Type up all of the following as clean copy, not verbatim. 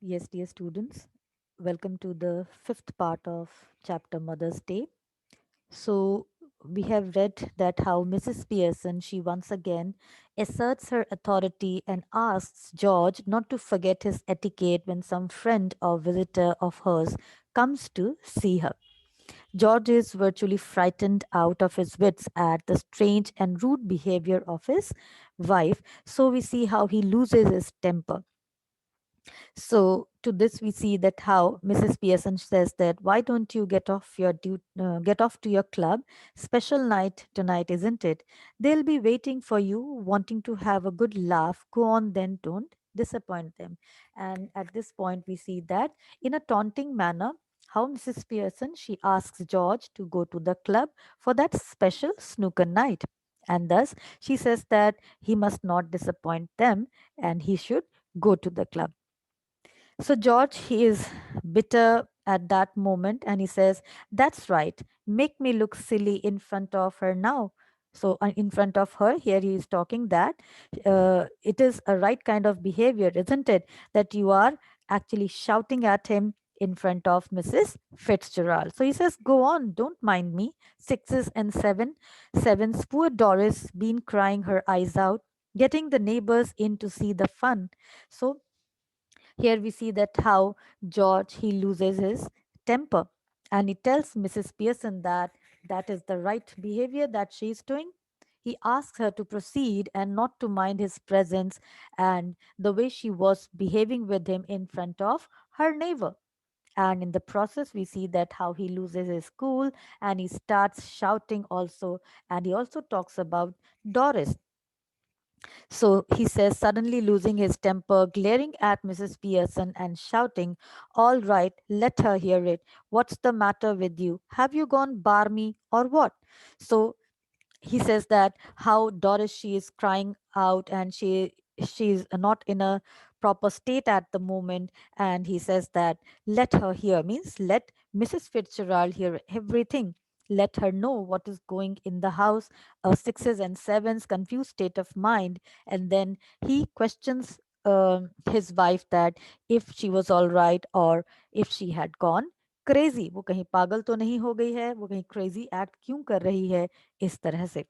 Yes, dear students, welcome to the fifth part of chapter Mother's Day. So, we have read that how Mrs. Pearson, she once again asserts her authority and asks George not to forget his etiquette when some friend or visitor of hers comes to see her. George is virtually frightened out of his wits at the strange and rude behavior of his wife, so we see how he loses his temper. So to this we see that how Mrs. Pearson says that why don't you get off to your club? Special night tonight, isn't it? They'll be waiting for you, wanting to have a good laugh. Go on then, don't disappoint them. And at this point we see that in a taunting manner how Mrs. Pearson she asks George to go to the club for that special snooker night. And thus she says that he must not disappoint them and he should go to the club. So George, he is bitter at that moment and he says, "That's right. Make me look silly in front of her now." So in front of her, here he is talking that it is a right kind of behavior, isn't it? That you are actually shouting at him in front of Mrs. Fitzgerald. So he says, "Go on, don't mind me." Sixes and sevens. Poor Doris been crying her eyes out, getting the neighbors in to see the fun. So here we see that how George he loses his temper and he tells Mrs. Pearson that that is the right behavior that she is doing. He asks her to proceed and not to mind his presence and the way she was behaving with him in front of her neighbor. And in the process, we see that how he loses his cool and he starts shouting also. And he also talks about Doris. So he says, suddenly losing his temper, glaring at Mrs. Pearson and shouting, "All right, let her hear it. What's the matter with you? Have you gone barmy or what?" So he says that how Doris she is crying out and she's not in a proper state at the moment, and he says that let her hear means let Mrs. Fitzgerald hear everything. Let her know what is going in the house. Sixes and sevens, confused state of mind, and then he questions his wife that if she was all right or if she had gone crazy वो कहीं पागल तो नहीं हो गई है वो कहीं क्रेजी एक्ट क्यों कर रही है इस तरह से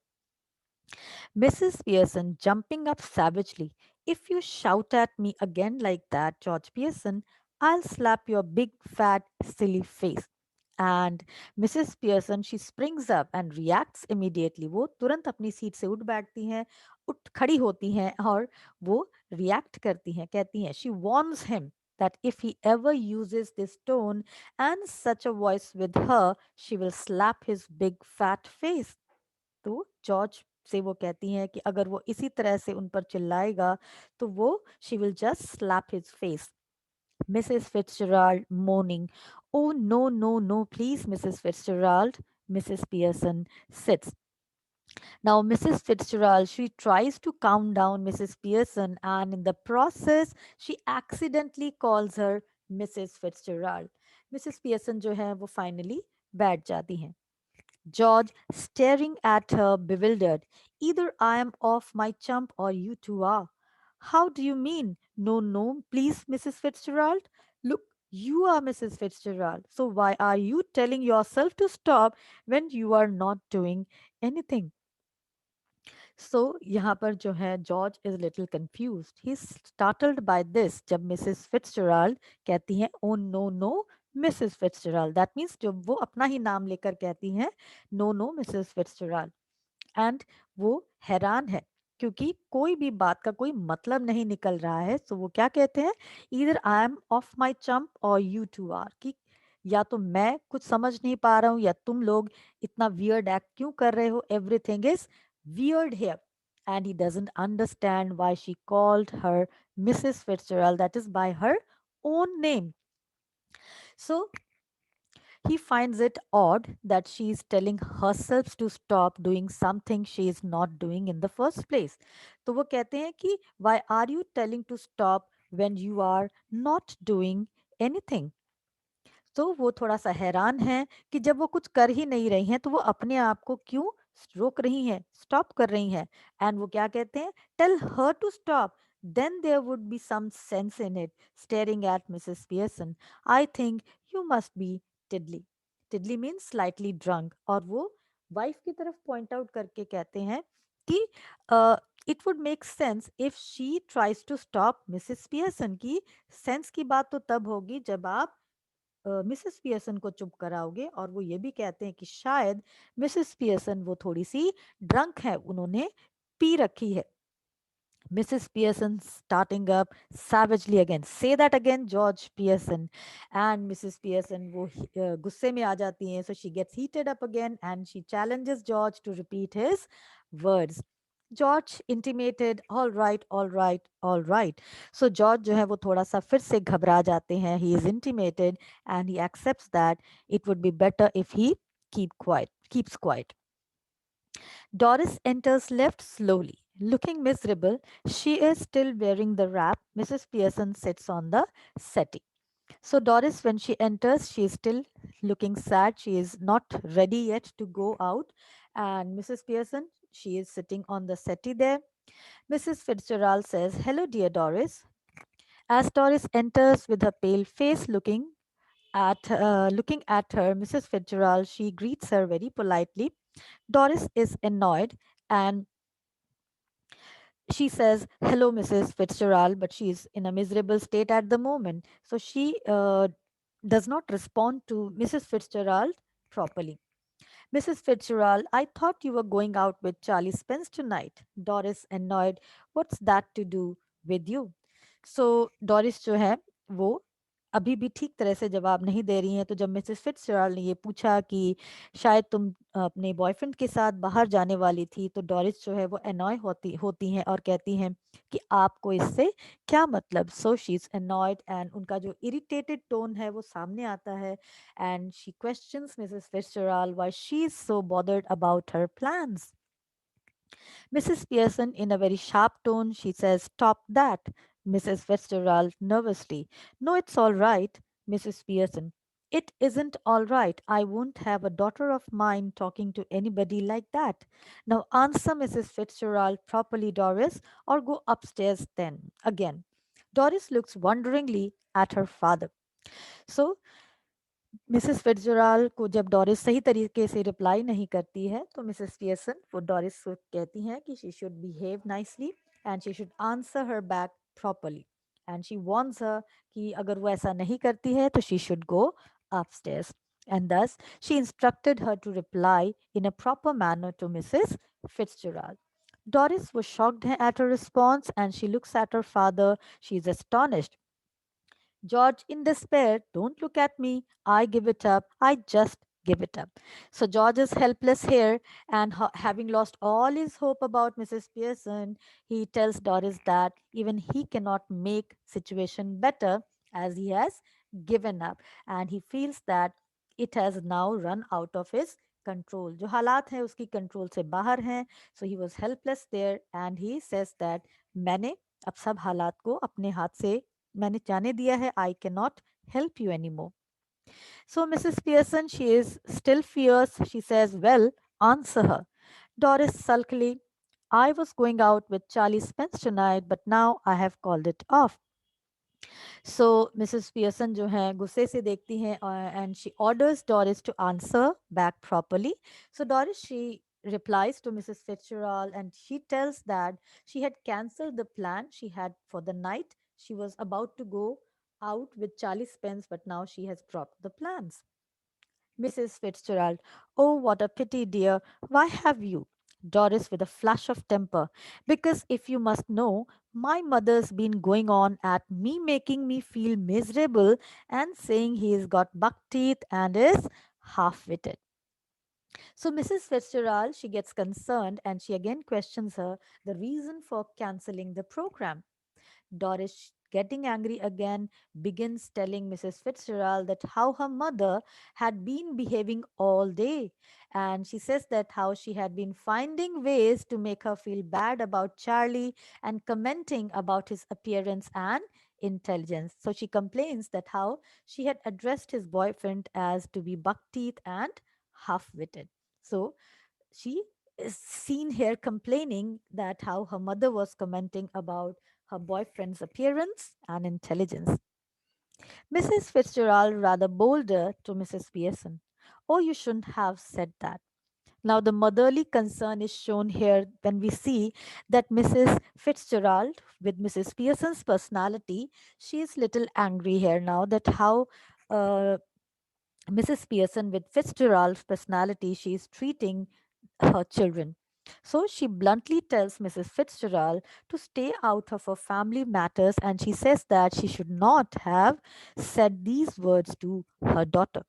Mrs. Pearson jumping up savagely. "If you shout at me again like that, George Pearson, I'll slap your big, fat, silly face." And Mrs. Pearson, she springs up and reacts immediately. वो तुरंत अपनी seat से उठ बैठती हैं, उठ खड़ी होती हैं और वो रिएक्ट करती हैं, कहती हैं. She warns him that if he ever uses this tone and such a voice with her, she will slap his big fat face. तो जॉर्ज से वो कहती हैं कि अगर वो इसी तरह से उन पर चिल्लाएगा तो वो she will just slap his face. Mrs. Fitzgerald moaning, "Oh, no, no, no, please, Mrs. Fitzgerald." Mrs. Pearson sits. Now, Mrs. Fitzgerald, she tries to calm down Mrs. Pearson, and in the process, she accidentally calls her Mrs. Fitzgerald. Mrs. Pearson जो है वो finally बैठ जाती हैं. George staring at her, bewildered. "Either I am off my chump or you two are." "How do you mean? No, no, please, Mrs. Fitzgerald." "Look, you are Mrs. Fitzgerald. So why are you telling yourself to stop when you are not doing anything?" So यहाँ पर जो है George is little confused he startled by this जब Mrs Fitzgerald कहती हैं oh no no Mrs Fitzgerald that means जब वो अपना ही नाम लेकर कहती हैं no no Mrs Fitzgerald and वो हैरान है क्योंकि कोई भी बात का कोई मतलब नहीं निकल रहा है सो वो क्या कहते हैं either I am off my chump और यू टू आर कि या तो मैं कुछ समझ नहीं पा रहा हूँ या तुम लोग इतना वियर्ड एक्ट क्यों कर रहे हो everything is weird here. And he doesn't understand why she called her Mrs. Fitzgerald, that is by her own name. So he finds it odd that she is telling herself to stop doing something she is not doing in the first place. तो वो कहते हैं कि why are you telling to stop when you are not doing anything? तो वो थोड़ा-सा हैरान हैं कि जब वो कुछ कर ही नहीं रही हैं, तो वो अपने आप को क्यों रोक रही हैं, स्टॉप कर रही हैं। एंड वो क्या कहते हैं, tell her to stop, then there would be some sense in it, staring at Mrs. Pearson. I think you must be tiddly. Tiddly means slightly drunk. और वो वाइफ की तरफ पॉइंट आउट करके कहते हैं कि it would make sense if she tries to stop Mrs Pearson की। Sense की बात तो तब होगी जब आप मिसेस पियर्सन को चुप कराओगे। और वो ये भी कहते हैं कि शायद मिसेस पियर्सन वो थोड़ी सी ड्रंक है, उन्होंने पी रखी है। Mrs. Pearson starting up savagely again. Say that again, George Pearson. And Mrs. Pearson वो गुस्से में आ जाती हैं. So she gets heated up again and she challenges George to repeat his words. George intimated, all right, all right, all right. So George जो है वो थोड़ा सा फिर से घबरा जाते हैं. He is intimated and he accepts that it would be better if he keeps quiet. Doris enters left slowly. Looking miserable, she is still wearing the wrap. Mrs. Pearson sits on the settee. So, Doris, when she enters, she is still looking sad. She is not ready yet to go out. And Mrs. Pearson, she is sitting on the settee there. Mrs. Fitzgerald says, "Hello, dear Doris." As Doris enters with her pale face looking at her, Mrs. Fitzgerald, she greets her very politely. Doris is annoyed and she says, "Hello, Mrs. Fitzgerald," but she's in a miserable state at the moment. So she does not respond to Mrs. Fitzgerald properly. "Mrs. Fitzgerald, I thought you were going out with Charlie Spence tonight." Doris, annoyed, "What's that to do with you?" So Doris जो है वो अभी भी ठीक तरह से जवाब नहीं दे रही हैं। तो जब मिसेस फिट्जजेराल्ड ने ये पूछा कि शायद तुम अपने बॉयफ्रेंड के साथ बाहर जाने वाली थी, तो डोरिस जो है वो अनॉय होती होती हैं और कहती हैं कि आपको इससे क्या मतलब। So she is annoyed and उनका जो इरिटेटेड टोन है वो सामने आता है। And she questions Mrs Fitzgerald why she is so bothered about her plans. Mrs. Pearson, in a very sharp tone, she says, "Stop that." Mrs. Fitzgerald nervously, "No, it's all right." Mrs. Pearson, "It isn't all right. I won't have a daughter of mine talking to anybody like that. Now answer Mrs. Fitzgerald properly, Doris, or go upstairs then." Again, Doris looks wonderingly at her father. So Mrs Fitzgerald को जब Doris सही तरीके से reply नहीं करती है, तो Mrs Pearson वो डोरिस को कहती हैं कि she should behave nicely and she should answer her back properly. And she warns her कि अगर वो ऐसा नहीं करती है तो she should go upstairs. And thus, she instructed her to reply in a proper manner to Mrs. Fitzgerald. Doris was shocked at her response and she looks at her father. She is astonished. George, in despair, "Don't look at me. I give it up. I just give it up." So George is helpless here, and having lost all his hope about Mrs. Pearson, he tells Doris that even he cannot make situation better as he has given up, and he feels that it has now run out of his control. जो हालात हैं उसकी control से बाहर हैं. So he was helpless there, and he says that मैंने अब सब हालात को अपने हाथ से मैंने जाने दिया है. I cannot help you anymore. So Mrs. Pearson, she is still fierce. She says, "Well, answer her." Doris sulkily, "I was going out with Charlie Spence tonight, but now I have called it off." So Mrs Pearson जो है गुस्से से देखती हैं and she orders Doris to answer back properly. So Doris she replies to Mrs. Fitzgerald and she tells that she had cancelled the plan she had for the night. She was about to go out with Charlie Spence, but now she has dropped the plans. Mrs. Fitzgerald, "Oh, what a pity, dear. Why have you?" Doris, with a flash of temper, "Because if you must know, my mother's been going on at me, making me feel miserable and saying he's got buck teeth and is half witted." So Mrs. Fitzgerald, she gets concerned and she again questions her the reason for cancelling the program. Doris, getting angry again, begins telling Mrs. Fitzgerald that how her mother had been behaving all day. And she says that how she had been finding ways to make her feel bad about Charlie and commenting about his appearance and intelligence. So she complains that how she had addressed his boyfriend as to be buck teeth and half witted. So she is seen here complaining that how her mother was commenting about her boyfriend's appearance and intelligence. Mrs. Fitzgerald rather bolder to Mrs. Pearson. Oh, you shouldn't have said that. Now, the motherly concern is shown here when we see that Mrs. Fitzgerald, with Mrs. Pearson's personality, she is little angry here now that how uh, Mrs. Pearson, with Fitzgerald's personality, she is treating her children. So she bluntly tells Mrs. Fitzgerald to stay out of her family matters, and she says that she should not have said these words to her daughter.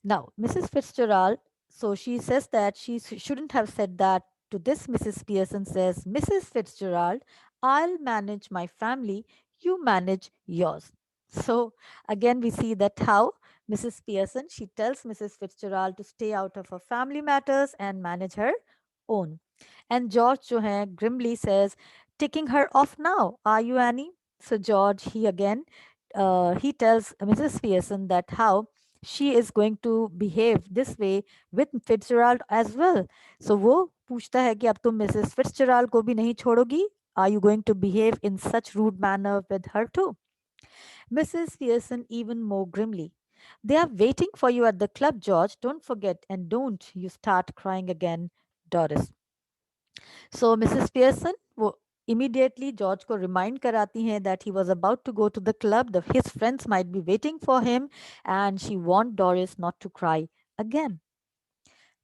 Now, Mrs. Fitzgerald, so she says that she shouldn't have said that to this. Mrs. Pearson says, Mrs. Fitzgerald, I'll manage my family, you manage yours. So again, we see that how Mrs. Pearson, she tells Mrs. Fitzgerald to stay out of her family matters and manage her own. And George जो है grimly says, taking her off now, are you Annie? So George, he again, he tells Mrs. Pearson that how she is going to behave this way with Fitzgerald as well. So वो पूछता है कि अब तुम Mrs Fitzgerald को भी नहीं छोड़ोगी? Are you going to behave in such rude manner with her too? Mrs. Pearson even more grimly. They are waiting for you at the club, George. Don't forget, and don't you start crying again, Doris. So Mrs. Pearson वो immediately George को remind कराती हैं that he was about to go to the club, that his friends might be waiting for him, and she warned Doris not to cry again.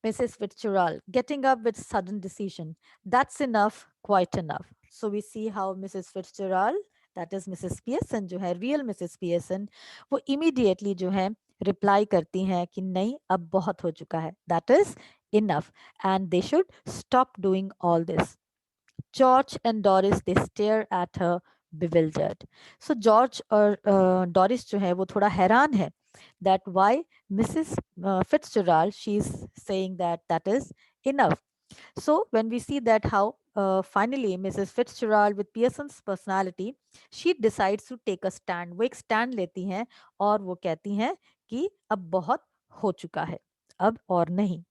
Mrs. Fitzgerald getting up with sudden decision. That's enough, quite enough. So we see how Mrs. Fitzgerald, that is Mrs. Pearson जो है real Mrs. Pearson, वो immediately जो है reply करती हैं कि नहीं अब बहुत हो चुका है. That is enough, and they should stop doing all this. George and Doris they stare at her bewildered. So George और Doris जो है वो थोड़ा हैरान है that why Mrs. Fitzgerald she is saying that that is enough. So when we see that how finally Mrs. Fitzgerald with Pearson's personality she decides to take a stand. वो एक stand लेती हैं और वो कहती हैं कि अब बहुत हो चुका है अब और नहीं.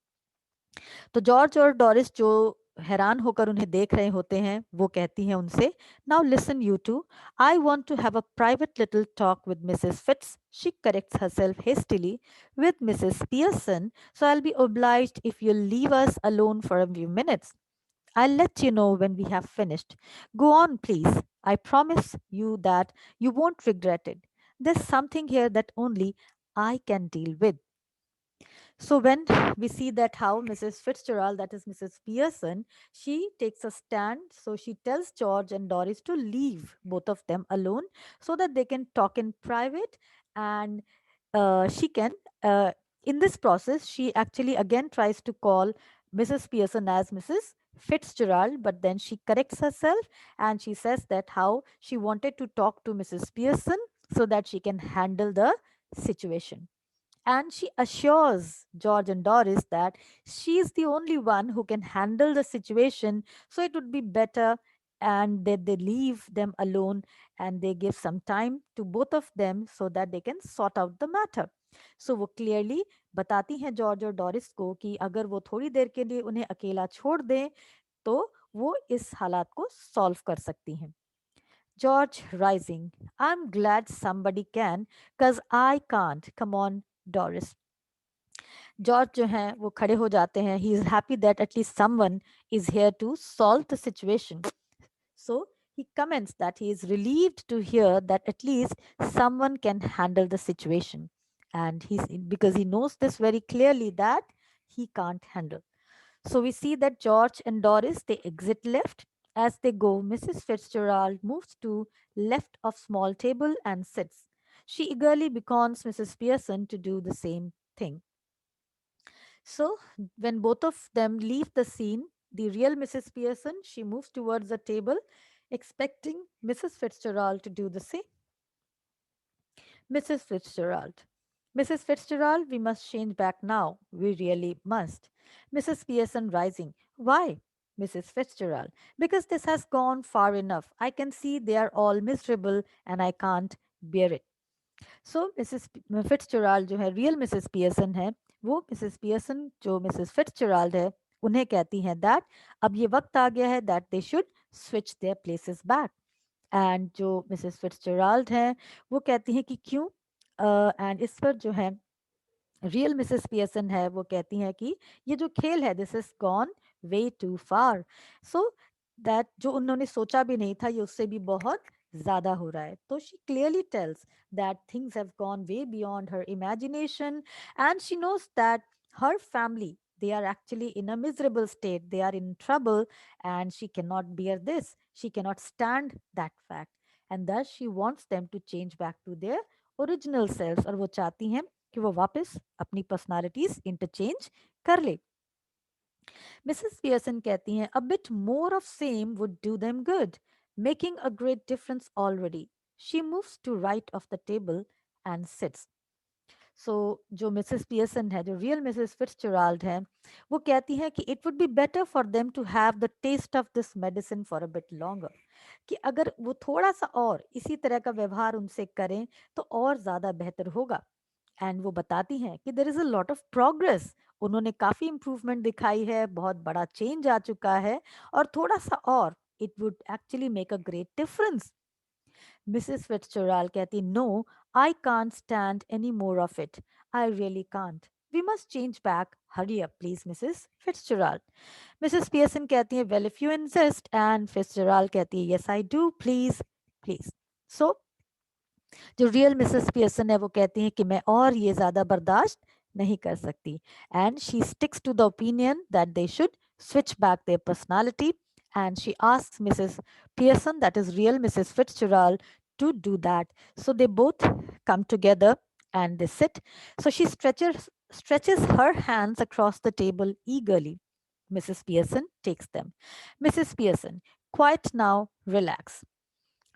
तो जॉर्ज और डोरिस जो हैरान होकर उन्हें देख रहे होते हैं वो कहती हैं उनसे now listen you two I want to have a private little talk with Mrs Fitz she corrects herself hastily with Mrs. Pearson, so I'll be obliged if you'll leave us alone for a few minutes. I'll let you know when we have finished. Go on, please. I promise you that you won't regret it. There's something here that only I can deal with. So when we see that how Mrs. Fitzgerald, that is Mrs. Pearson, she takes a stand. So she tells George and Doris to leave both of them alone so that they can talk in private, and she can. In this process, she actually again tries to call Mrs. Pearson as Mrs. Fitzgerald, but then she corrects herself and she says that how she wanted to talk to Mrs. Pearson so that she can handle the situation, and she assures George and Doris that she is the only one who can handle the situation. So it would be better and that they leave them alone and they give some time to both of them so that they can sort out the matter. So वो clearly बताती हैं George और Doris को कि अगर वो थोड़ी देर के लिए उन्हें अकेला छोड़ दें तो वो इस हालात को सॉल्व कर सकती हैं. George rising. I'm glad somebody can, cause I can't. Come on, Doris. George जो हैं वो खड़े हो जाते हैं. He is happy that at least someone is here to solve the situation. So he comments that he is relieved to hear that at least someone can handle the situation, and he's because he knows this very clearly that he can't handle. So we see that George and Doris they exit left. As they go, Mrs. Fitzgerald moves to left of small table and sits. She eagerly beckons Mrs. Pearson to do the same thing. So when both of them leave the scene, the real Mrs. Pearson, she moves towards the table, expecting Mrs. Fitzgerald to do the same. Mrs. Fitzgerald. Mrs. Fitzgerald, we must change back now. We really must. Mrs. Pearson rising. Why? Mrs. Fitzgerald. Because this has gone far enough. I can see they are all miserable and I can't bear it. So Mrs Fitzgerald जो है, real Mrs Pearson है, वो Mrs Pearson जो Mrs Fitzgerald है, उन्हें कहती हैं that अब ये वक्त आ गया है that they should switch there places back. And जो मिसेस फिट्जजेराल्ड हैं, वो कहती हैं कि क्यों। एंड इस पर जो है रियल मिसेस पियर्सन है, वो कहती हैं कि ये जो खेल है this is gone way too far. So that जो उन्होंने सोचा भी नहीं था, ये उससे भी बहुत ज्यादा हो रहा है। तो she clearly tells that things have gone way beyond her imagination, and she knows that her family, they are actually in a miserable state, they are in trouble, and she cannot bear this, she cannot stand that fact, and thus she wants them to change back to their original selves, और वो चाहती हैं कि वो वापस अपनी personalities interchange कर ले। मिसेस पियर्सन कहती हैं a bit more of same would do them good, making a great difference already. She moves to right of the table and sits. So जो मिसेस पियर्सन है, जो रियल मिसेस फिट्जजेराल्ड है, वो कहती हैं कि it would be better for them to have the taste of this medicine for a bit longer, कि अगर वो थोड़ा सा और इसी तरह का व्यवहार उनसे करें तो और ज़्यादा बेहतर होगा। एंड वो बताती हैं कि there is a lot of progress, उन्होंने काफ़ी इम्प्रूवमेंट दिखाई है, बहुत बड़ा चेंज आ चुका है, और थोड़ा सा और it would actually make a great difference. Mrs Fitzgerald कहती no, I can't stand any more of it, I really can't, we must change back, hurry up please Mrs Fitzgerald. Mrs Pearson कहती है well if you insist, and Fitzgerald कहती है yes I do, please please. So जो real Mrs Pearson है, वो कहती हैं कि मैं और ये ज्यादा बर्दाश्त नहीं कर सकती, and she sticks to the opinion that they should switch back their personality, and she asks Mrs. Pearson, that is real Mrs. Fitzgerald, to do that. So they both come together and they sit. So she stretches her hands across the table eagerly. Mrs. Pearson takes them. Mrs. Pearson, quiet now, relax.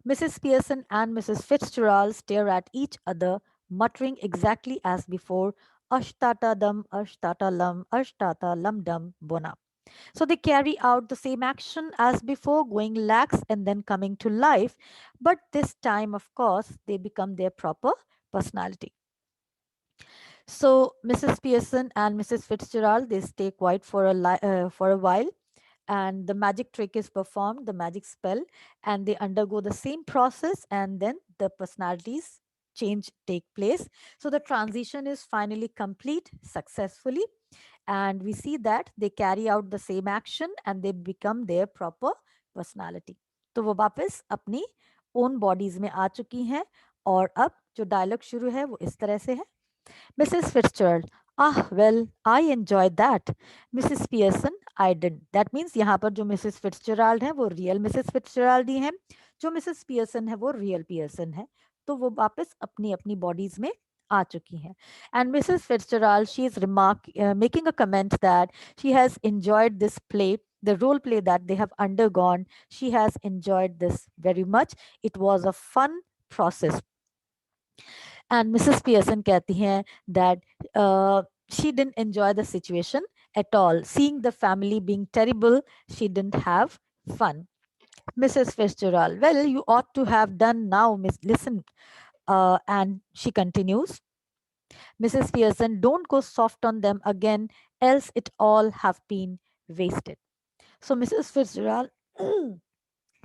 Mrs. Pearson and Mrs. Fitzgerald stare at each other, muttering exactly as before, Ashtata dum, Ashtata lum, Ashtata lum dum bona. So they carry out the same action as before, going lax and then coming to life, but this time, of course, they become their proper personality. So Mrs. Pearson and Mrs. Fitzgerald, they stay quiet for for a while, and the magic trick is performed, the magic spell, and they undergo the same process, and then the personalities change take place. So the transition is finally complete successfully, and we see that they carry out the same action and they become their proper personality. तो वो वापस अपनी own bodies में आ चुकी हैं, और अब जो डायलॉग शुरू है वो इस तरह से है। Mrs. Fitzgerald, ah, well, I enjoyed that. Mrs. Pearson, I didn't. That means यहाँ पर जो Mrs. Fitzgerald है वो रियल Mrs. Fitzgerald ही है, जो Mrs. Pearson है वो रियल Pearson है, तो वो वापस अपनी अपनी बॉडीज में आ चुकी हैं। And Mrs. Fitzgerald, she is making a comment that she has enjoyed this play, the role play that they have undergone. She has enjoyed this very much. It was a fun process. And Mrs. Pearson कहती हैं that she didn't enjoy the situation at all. Seeing the family being terrible, she didn't have fun. Mrs. Fitzgerald, well, you ought to have done now, Miss. Listen, and she continues, Mrs. Pearson, don't go soft on them again, else it all have been wasted. So Mrs. Fitzgerald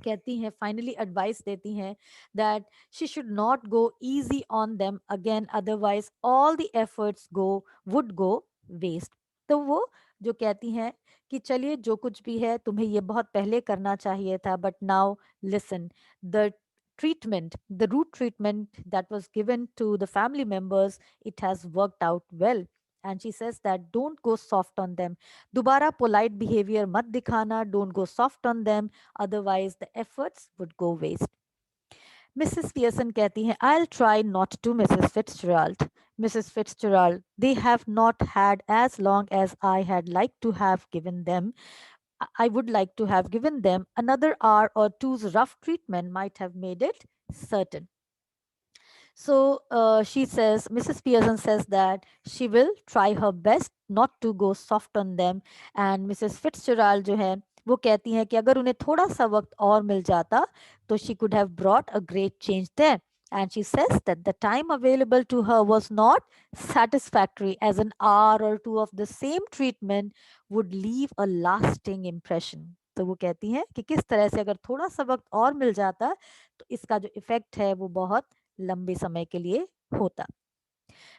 कहती हैं, finally advice देती हैं that she should not go easy on them again, otherwise all the efforts go would go waste. तो वो जो कहती हैं कि चलिए जो कुछ भी है तुम्हें ये बहुत पहले करना चाहिए था, but now listen, the treatment, the root treatment that was given to the family members, it has worked out well. And she says that don't go soft on them, दोबारा polite behavior मत दिखाना, don't go soft on them, otherwise the efforts would go waste. Mrs. Pearson कहती हैं, I'll try not to, Mrs. Fitzgerald. Mrs. Fitzgerald, they have not had as long as I had liked to have given them. I would like to have given them another hour or two's rough treatment might have made it certain. So she says, Mrs. Pearson says that she will try her best not to go soft on them. And Mrs. Fitzgerald जो है वो कहती हैं कि अगर उन्हें थोड़ा सा वक्त और मिल जाता तो she could have brought a great change there. And she says that the time available to her was not satisfactory, as an hour or two of the same treatment would leave a lasting impression. तो वो कहती हैं कि किस तरह से अगर थोड़ा सा वक्त और मिल जाता तो इसका जो इफेक्ट है वो बहुत लंबे समय के लिए होता.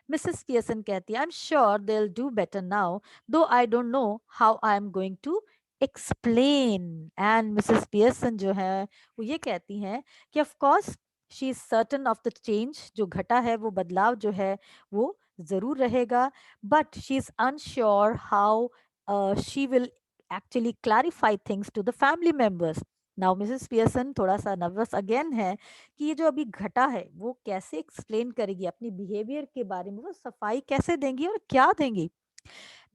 मिसेस पियर्सन कहती है, I am sure they will do better now, though I don't know how I am going to explain. And Mrs Pearson जो है वो ये कहती हैं कि of course she is certain of the change, जो घटा है वो बदलाव जो है वो जरूर रहेगा, but she is unsure how she will actually clarify things to the family members. Now Mrs Pearson थोड़ा सा नर्वस अगेन है कि ये जो अभी घटा है वो कैसे एक्सप्लेन करेगी अपनी बिहेवियर के बारे में, वो सफाई कैसे देंगी और क्या देंगी.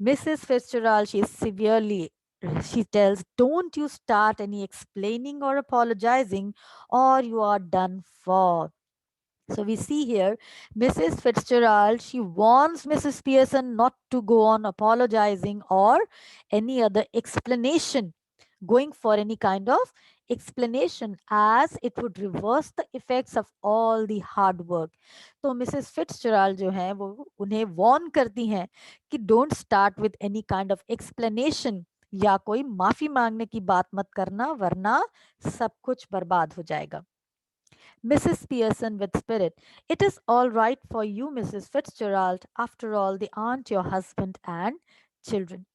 Mrs Fitzgerald, she is severely, she tells, don't you start any explaining or apologizing or you are done for. So we see here Mrs. Fitzgerald, she warns Mrs. Pearson not to go on apologizing or any other explanation, going for any kind of explanation, as it would reverse the effects of all the hard work. तो Mrs Fitzgerald जो है वो उन्हें Warne करती हैं कि don't start with any kind of explanation, या कोई माफी मांगने की बात मत करना वरना सब कुछ बर्बाद हो जाएगा. Mrs. Pearson with spirit. It is all right for you, Mrs. Fitzgerald. After all, they aren't your husband and children.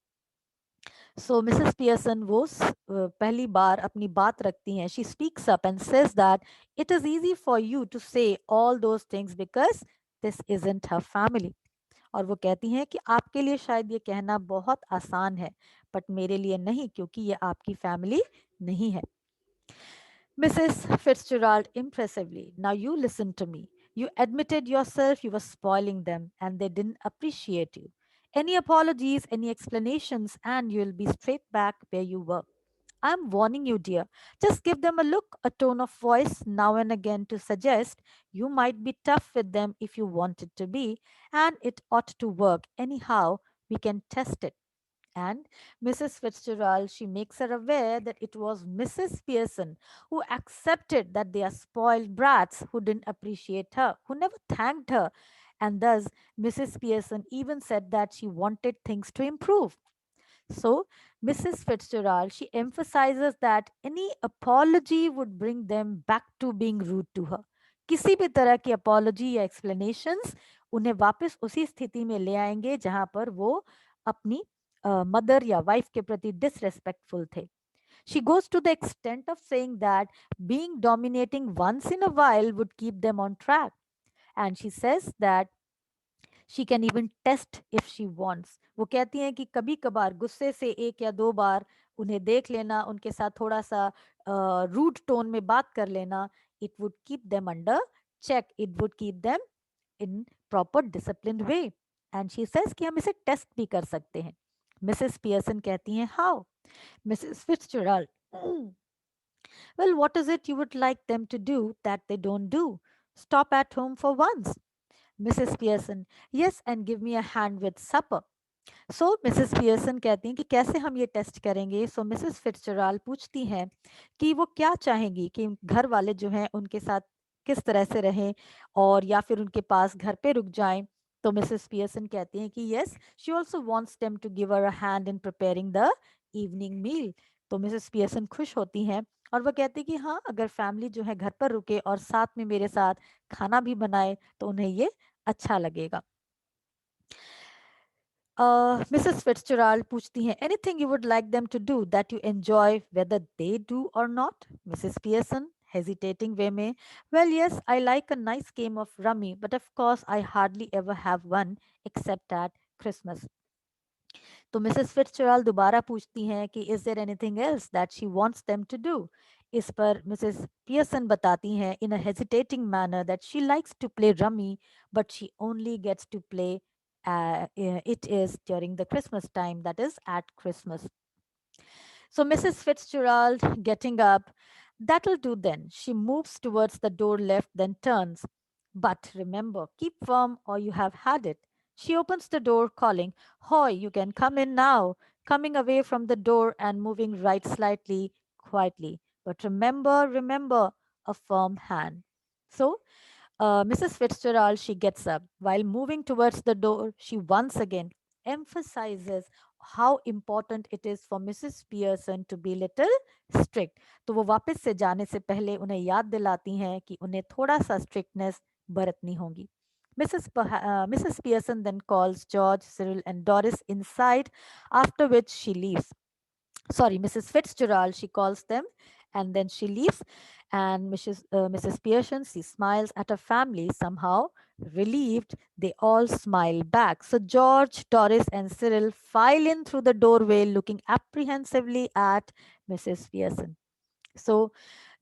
So Mrs. Pearson वो पहली बार अपनी बात रखती हैं. She speaks up and says that it is easy for you to say all those things because this isn't her family. और वो कहती हैं कि आपके लिए शायद ये कहना बहुत आसान है, बट मेरे लिए नहीं, क्योंकि ये आपकी फैमिली नहीं है. Mrs. Fitzgerald impressively. Now you listen to me. You admitted yourself you were spoiling them and they didn't appreciate you. Any apologies, any explanations, and you'll be straight back where you were. I'm warning you, dear. Just give them a look, a tone of voice now and again to suggest you might be tough with them if you want it to be, and it ought to work. Anyhow, we can test it. And Mrs. Fitzgerald, she makes her aware that it was Mrs. Pearson who accepted that they are spoiled brats who didn't appreciate her, who never thanked her. And thus, Mrs. Pearson even said that she wanted things to improve. So, Mrs. Fitzgerald, she emphasizes that any apology would bring them back to being rude to her. किसी भी तरह की apology या explanations उन्हें वापस उसी स्थिति में ले आएंगे जहां पर वो अपनी मदर या वाइफ के प्रति डिसरेस्पेक्टफुल थे. She goes to the extent of saying that being dominating once in a while would keep them on track. And she says that she can even test if she wants. वो कहती हैं कि कभी कभार गुस्से से एक या दो बार उन्हें देख लेना, उनके साथ थोड़ा सा रूड टोन में बात कर लेना, it would keep them under check, it would keep them in proper disciplined way. And she says कि हम इसे टेस्ट भी कर सकते हैं. मिसेस पियर्सन कहती हैं, how? Mrs Fitzgerald, well, what is it you would like them to do that they don't do? Stop at home for once. Mrs. Pearson, yes, and give me a hand with supper. So Mrs Pearson कहती हैं कि कैसे हम ये test करेंगे. सो Mrs Fitzgerald पूछती हैं कि वो क्या चाहेंगी कि घर वाले जो हैं उनके साथ किस तरह से रहें और या फिर उनके पास घर पे रुक जाएं. तो मिसेस पियर्सन कहती हैं कि yes, she also wants them to give her a hand in preparing the evening meal. तो मिसेस पियर्सन खुश होती हैं और वो कहती कि हाँ, अगर फैमिली जो है घर पर रुके और साथ में मेरे साथ खाना भी बनाए तो उन्हें ये अच्छा लगेगा. Mrs. Fitzgerald पूछती हैं, anything you would like them to do that you enjoy whether they do or not? Mrs. Pearson, hesitating way में, well, yes, I like a nice game of rummy, but of course I hardly ever have one except at Christmas. तो Mrs Fitzgerald दोबारा पूछती हैं कि is there anything else that she wants them to do. इस पर Mrs Pearson बताती हैं in a hesitating manner that she likes to play rummy, but she only gets to play it is during the Christmas time, that is at Christmas. So Mrs. Fitzgerald getting up, that'll do then. She moves towards the door left, then turns. But remember, keep firm or you have had it. She opens the door, calling, Hoy, you can come in now, coming away from the door and moving right slightly, quietly. But remember, remember, a firm hand. So Mrs. Fitzgerald, she gets up. While moving towards the door, she once again emphasizes how important it is for Mrs. Pearson to be little strict. तो वो वापस से जाने से पहले उन्हें याद दिलाती हैं कि उन्हें थोड़ा सा स्ट्रिक्टनेस बरतनी होगी. Mrs. Pearson then calls George, Cyril, and Doris inside, after which she leaves. Sorry, Mrs. Fitzgerald, she calls them, and then she leaves. And Mrs. Pearson, she smiles at her family, somehow relieved. They all smile back. So George, Doris, and Cyril file in through the doorway, looking apprehensively at Mrs. Pearson. So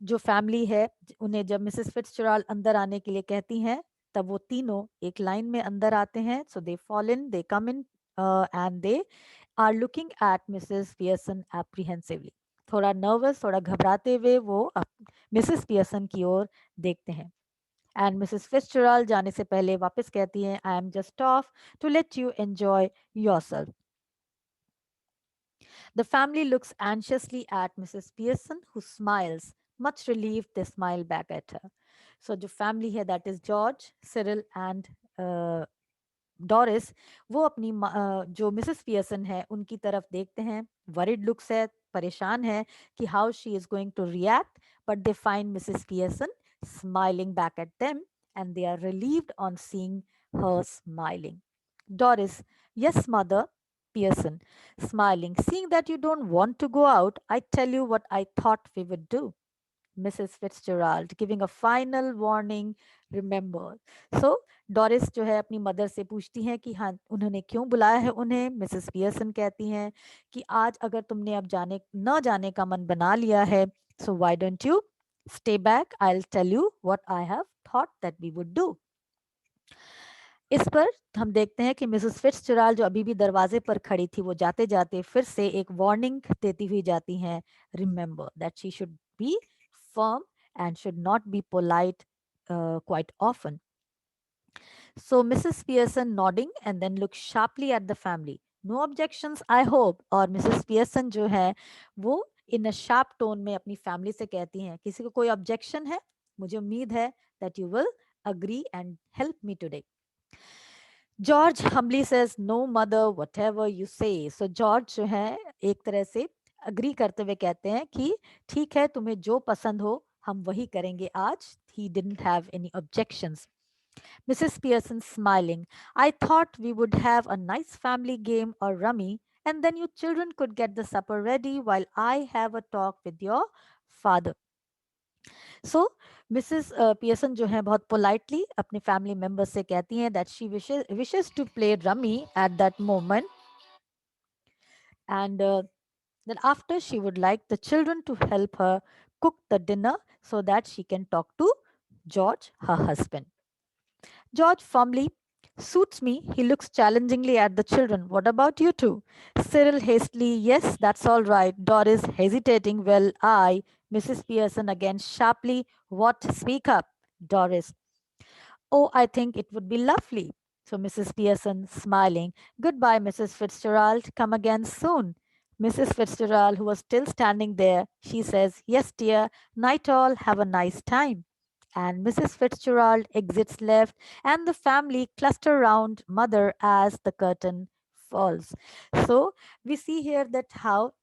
जो family है उन्हें जब Mrs फिट्जजेराल्ड अंदर आने के लिए कहती हैं, तब वो तीनों एक लाइन में अंदर आते हैं. So they fall in, they come in, and they are looking at Mrs Pearson apprehensively. थोड़ा नर्वस, थोड़ा घबराते हुए वो मिसेस पियर्सन की ओर देखते हैं. एंड मिसेस फिट्जजेराल्ड जाने से पहले वापस कहती हैं, I am just off to let you enjoy yourself. The family looks anxiously at Mrs. Pearson, who smiles. Much relieved, they smile back at her. So, जो family है, that is George, Cyril, and Doris, वो अपनी जो Mrs Pearson है उनकी तरफ देखते हैं. वरिड लुक्स है, परेशान है कि how she is going to react, but they find Mrs Pearson smiling back at them, and they are relieved on seeing her smiling. Doris, yes, mother. Pearson, smiling, seeing that you don't want to go out, I tell you what I thought we would do. Mrs. Fitzgerald, giving a final warning, remember. So, Doris जो है अपनी mother से पूछती हैं कि हाँ उन्होंने क्यों बुलाया है उन्हें. मिसेस पियर्सन कहती हैं कि आज अगर तुमने अब जाने न जाने का मन बना लिया है, so why don't you stay back, I will tell you what I have thought that we would do. इस पर हम देखते हैं कि मिसेस फिट्जजेराल्ड जो अभी भी दरवाजे पर खड़ी थी, वो जाते जाते फिर से एक वार्निंग देती हुई जाती हैं. Remember that she should be firm and should not be polite quite often. So Mrs. Pearson nodding and then looks sharply at the family. No objections, I hope. और Mrs. Pearson जो है वो in a sharp tone में अपनी family से कहती हैं, किसी को कोई objection है? मुझे उम्मीद है that you will agree and help me today. George humbly says, no mother, whatever you say. So George जो है एक तरह से अग्री करते हुए कहते हैं कि ठीक है, तुम्हें जो पसंद हो हम वही करेंगे आज. He didn't have any objections. Mrs. Pearson smiling, I thought we would have a nice family game or rummy, and then you children could get the supper ready while I have a talk with your father. So Mrs Pearson जो है बहुत politely अपने family member से कहती हैं that she wishes to play rummy at that moment, and that after she would like the children to help her cook the dinner so that she can talk to George, her husband. George firmly suits me. He looks challengingly at the children. What about you two? Cyril hastily, yes, that's all right. Doris hesitating, well, I. Mrs. Pearson again sharply, what? Speak up. Doris, oh, I think it would be lovely. So Mrs. Pearson smiling, goodbye, Mrs. Fitzgerald. Come again soon. Mrs. Fitzgerald, who was still standing there, she says, yes, dear. Night all. Have a nice time. And Mrs. Fitzgerald exits left, and the family cluster around mother as the curtain falls. So we see here that how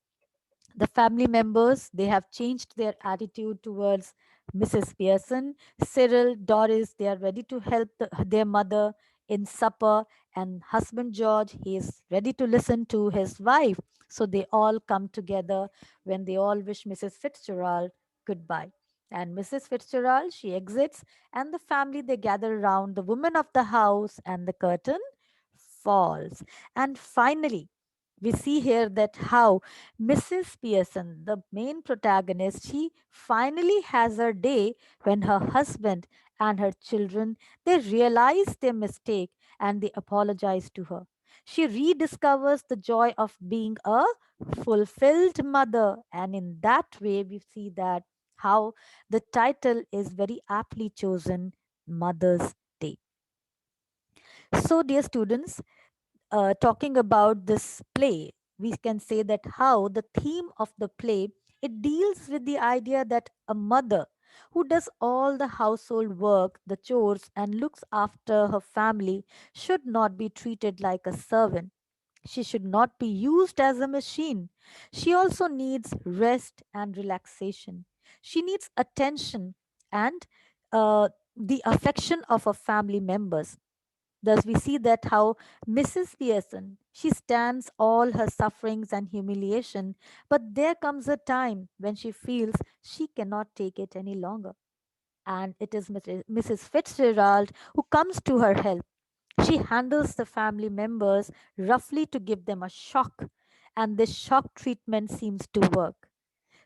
the family members, they have changed their attitude towards Mrs. Pearson. Cyril, Doris, they are ready to help their mother in supper, and husband George, he is ready to listen to his wife. So they all come together when they all wish Mrs. Fitzgerald goodbye. And Mrs. Fitzgerald, she exits, and the family, they gather around the woman of the house, and the curtain falls. And finally, we see here that how Mrs. Pearson, the main protagonist, she finally has her day when her husband and her children, they realize their mistake and they apologize to her. She rediscovers the joy of being a fulfilled mother, and in that way we see that how the title is very aptly chosen, Mother's Day. So dear students, talking about this play, we can say that how the theme of the play, it deals with the idea that a mother, who does all the household work, the chores, and looks after her family, should not be treated like a servant. She should not be used as a machine. She also needs rest and relaxation. She needs attention and the affection of her family members. Thus, we see that how Mrs. Pearson, she stands all her sufferings and humiliation, but there comes a time when she feels she cannot take it any longer. And it is Mrs. Fitzgerald who comes to her help. She handles the family members roughly to give them a shock, and this shock treatment seems to work.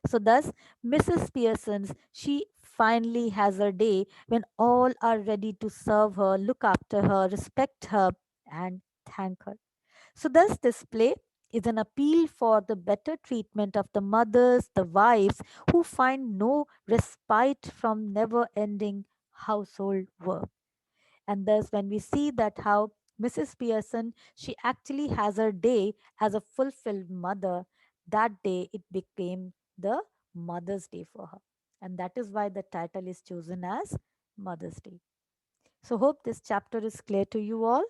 So thus, Mrs. Pearson's she finally has her day when all are ready to serve her, look after her, respect her, and thank her. So thus, this play is an appeal for the better treatment of the mothers, the wives who find no respite from never-ending household work. And thus when we see that how Mrs. Pearson she actually has her day as a fulfilled mother, that day it became the Mother's Day for her, and that is why the title is chosen as Mother's Day. So hope this chapter is clear to you all.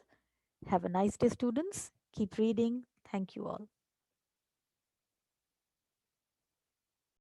Have a nice day, students. Keep reading. Thank you all.